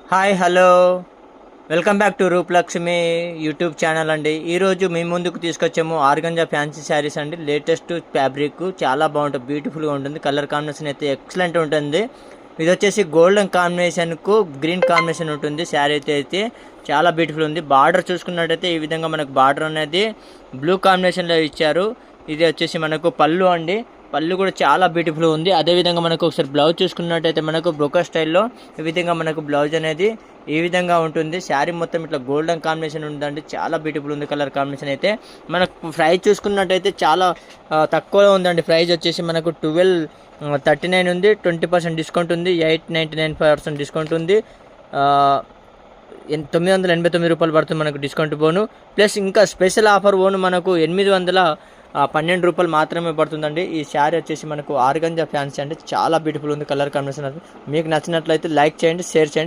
Hi hello welcome back to Rupalakshmi YouTube channel అండి. ఈరోజు మీ ముందుకు తీసుకొచ్చాము ఆర్గంజా ఫ్యాన్సీ శారీస్ అండి. లేటెస్ట్ ఫ్యాబ్రిక్ చాలా బాగుంటుంది, బ్యూటిఫుల్గా ఉంటుంది. కలర్ కాంబినేషన్ అయితే ఎక్సలెంట్ ఉంటుంది. ఇది వచ్చేసి గోల్డెన్ కాంబినేషన్కు గ్రీన్ కాంబినేషన్ ఉంటుంది. శారీ అయితే చాలా బ్యూటిఫుల్ ఉంది. బార్డర్ చూసుకున్నట్టయితే ఈ విధంగా మనకు బార్డర్ అనేది బ్లూ కాంబినేషన్లో ఇచ్చారు. ఇది వచ్చేసి మనకు పళ్ళు అండి. పళ్ళు కూడా చాలా బ్యూటిఫుల్ ఉంది. అదేవిధంగా మనకు ఒకసారి బ్లౌజ్ చూసుకున్నట్టయితే మనకు బ్రోకర్ స్టైల్లో ఈ విధంగా మనకు బ్లౌజ్ అనేది ఈ విధంగా ఉంటుంది. శారీ మొత్తం ఇట్లా గోల్డెన్ కాంబినేషన్ ఉందండి, చాలా బ్యూటిఫుల్ ఉంది. కలర్ కాంబినేషన్ అయితే మనకు ప్రైస్ చూసుకున్నట్టయితే చాలా తక్కువలో ఉందండి. ప్రైస్ వచ్చేసి మనకు 1239 ఉంది. 20% డిస్కౌంట్ ఉంది. 899% డిస్కౌంట్ ఉంది. 989 రూపాయలు పడుతుంది మనకు డిస్కౌంట్ పోను. ప్లస్ ఇంకా స్పెషల్ ఆఫర్ పోను మనకు 812 రూపాయలు మాత్రమే పడుతుందండి. ఈ శారీ వచ్చేసి మనకు ఆర్గంజా ఫ్యాన్సీ అంటే చాలా బ్యూటిఫుల్ ఉంది. కలర్ కాంబినేషన్ మీకు నచ్చినట్లయితే లైక్ చేయండి, షేర్ చేయండి.